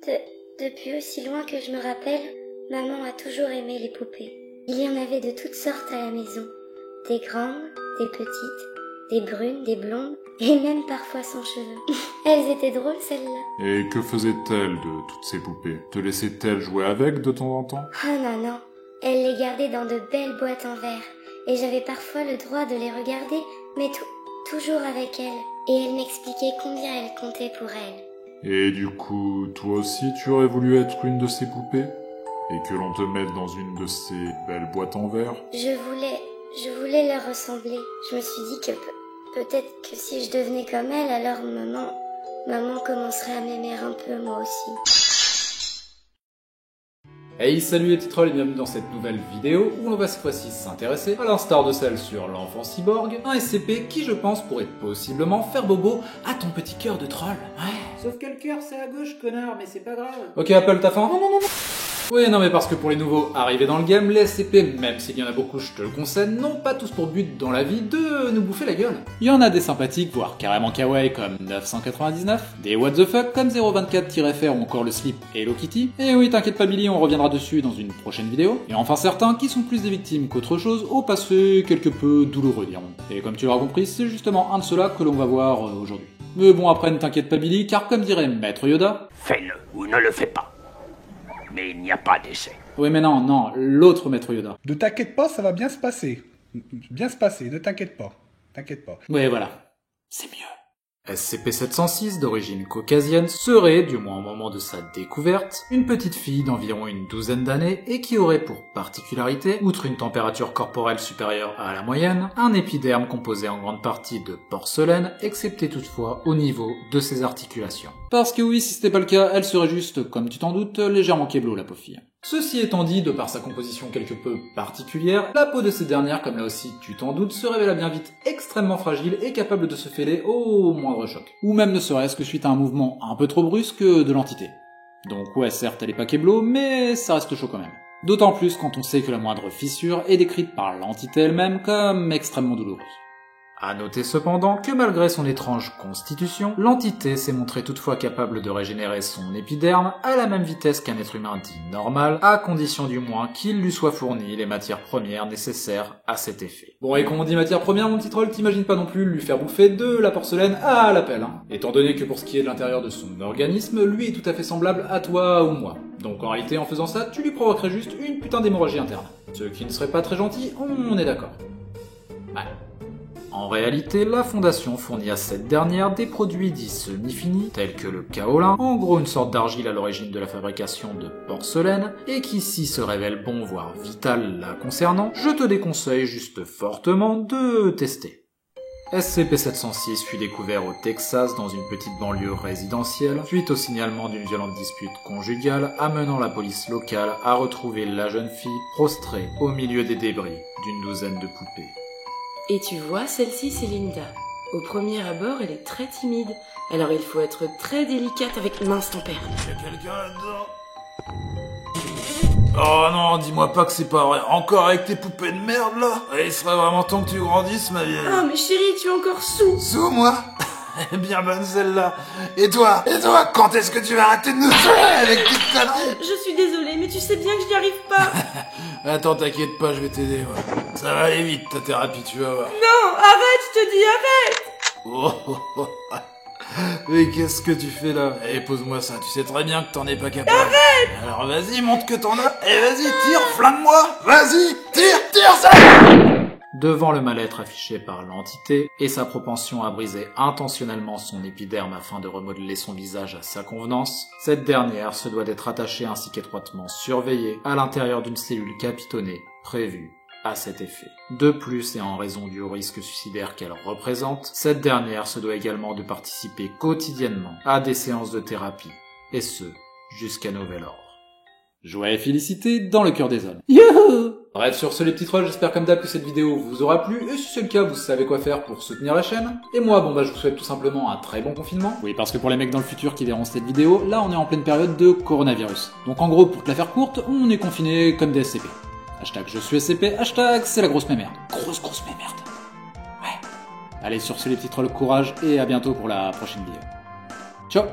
Depuis aussi loin que je me rappelle, maman a toujours aimé les poupées. Il y en avait de toutes sortes à la maison. Des grandes, des petites, des brunes, des blondes, et même parfois sans cheveux. Elles étaient drôles, celles-là. Et que faisait-elle de toutes ces poupées? Te laissait-elle jouer avec de temps en temps? Ah non, non. Elle les gardait dans de belles boîtes en verre. Et j'avais parfois le droit de les regarder, mais toujours avec elle. Et elle m'expliquait combien elle comptait pour elle. Et du coup, toi aussi tu aurais voulu être une de ces poupées? Et que l'on te mette dans une de ces belles boîtes en verre? Je voulais leur ressembler. Je me suis dit que peut-être que si je devenais comme elle, alors maman commencerait à m'aimer un peu moi aussi. Hey, salut les petits trolls et bienvenue dans cette nouvelle vidéo où on va cette fois-ci s'intéresser, à l'instar de celle sur l'enfant cyborg, un SCP qui je pense pourrait possiblement faire bobo à ton petit cœur de troll. Ouais. Sauf que le cœur c'est à gauche, connard, mais c'est pas grave. Ok Apple, t'as faim? Non. Oui, non mais parce que pour les nouveaux arrivés dans le game, les SCP, même s'il y en a beaucoup, je te le concède, n'ont pas tous pour but dans la vie de nous bouffer la gueule. Il y en a des sympathiques, voire carrément kawaii comme 999, des what the fuck comme 024-FR ou encore le slip Hello Kitty, et oui t'inquiète pas Billy, on reviendra dessus dans une prochaine vidéo, et enfin certains qui sont plus des victimes qu'autre chose, au passé quelque peu douloureux dirons. Et comme tu l'auras compris, c'est justement un de ceux-là que l'on va voir aujourd'hui. Mais bon après ne t'inquiète pas Billy, car comme dirait Maître Yoda... Fais-le ou ne le fais pas. Mais il n'y a pas d'essai. Oui mais non, l'autre Maître Yoda. Ne t'inquiète pas, ça va bien se passer. Bien se passer, ne t'inquiète pas. T'inquiète pas. Ouais voilà, c'est mieux. SCP-706, d'origine caucasienne, serait, du moins au moment de sa découverte, une petite fille d'environ une douzaine d'années et qui aurait pour particularité, outre une température corporelle supérieure à la moyenne, un épiderme composé en grande partie de porcelaine, excepté toutefois au niveau de ses articulations. Parce que oui, si c'était pas le cas, elle serait juste, comme tu t'en doutes, légèrement keblo la pauvre fille. Ceci étant dit, de par sa composition quelque peu particulière, la peau de ces dernières, comme là aussi tu t'en doutes, se révéla bien vite extrêmement fragile et capable de se fêler au moindre choc. Ou même ne serait-ce que suite à un mouvement un peu trop brusque de l'entité. Donc ouais, certes elle est pas keblo, mais ça reste chaud quand même. D'autant plus quand on sait que la moindre fissure est décrite par l'entité elle-même comme extrêmement douloureuse. À noter cependant que malgré son étrange constitution, l'entité s'est montrée toutefois capable de régénérer son épiderme à la même vitesse qu'un être humain dit normal, à condition du moins qu'il lui soit fourni les matières premières nécessaires à cet effet. Bon et quand on dit matières premières mon petit troll, t'imagines pas non plus lui faire bouffer de la porcelaine à la pelle, hein. Étant donné que pour ce qui est de l'intérieur de son organisme, lui est tout à fait semblable à toi ou moi. Donc en réalité en faisant ça, tu lui provoquerais juste une putain d'hémorragie interne. Ce qui ne serait pas très gentil, on est d'accord. Ouais. En réalité, la fondation fournit à cette dernière des produits dits semi-finis, tels que le kaolin, en gros une sorte d'argile à l'origine de la fabrication de porcelaine, et qui si se révèle bon voire vital la concernant, je te déconseille juste fortement de tester. SCP-706 fut découvert au Texas dans une petite banlieue résidentielle, suite au signalement d'une violente dispute conjugale amenant la police locale à retrouver la jeune fille prostrée au milieu des débris d'une douzaine de poupées. Et tu vois, celle-ci, c'est Linda. Au premier abord, elle est très timide. Alors il faut être très délicate avec... Mince, ton père. Il y a quelqu'un là-dedans? Oh non, dis-moi pas que c'est pas vrai. Encore avec tes poupées de merde, là? Il serait vraiment temps que tu grandisses, ma vieille. Ah, mais chérie, tu es encore sous. Sous, moi? Bien bonne celle-là. Et toi, quand est-ce que tu vas arrêter de nous tuer avec tes conneries? Je suis désolée, mais tu sais bien que j'y arrive pas. Attends, t'inquiète pas, je vais t'aider, ouais. Ça va aller vite, ta thérapie, tu vas voir. Non, arrête, je te dis, arrête. Oh. Mais qu'est-ce que tu fais là? Eh, pose-moi ça, tu sais très bien que t'en es pas capable. Arrête. Alors vas-y, montre que t'en as, et vas-y, tire, flingue-moi. Vas-y, tire ça. Devant le mal-être affiché par l'entité et sa propension à briser intentionnellement son épiderme afin de remodeler son visage à sa convenance, cette dernière se doit d'être attachée ainsi qu'étroitement surveillée à l'intérieur d'une cellule capitonnée prévue à cet effet. De plus, et en raison du risque suicidaire qu'elle représente, cette dernière se doit également de participer quotidiennement à des séances de thérapie, et ce, jusqu'à nouvel ordre. Joie et félicité dans le cœur des hommes. Youhou! Bref, sur ce les petits trolls, j'espère comme d'hab que cette vidéo vous aura plu, et si c'est le cas, vous savez quoi faire pour soutenir la chaîne. Et moi, je vous souhaite tout simplement un très bon confinement. Oui, parce que pour les mecs dans le futur qui verront cette vidéo, là on est en pleine période de coronavirus. Donc en gros, pour te la faire courte, on est confinés comme des SCP. Hashtag je suis SCP, hashtag c'est la grosse mémerde. Grosse mémerde. Ouais. Allez, sur ce les petits trolls, courage, et à bientôt pour la prochaine vidéo. Ciao!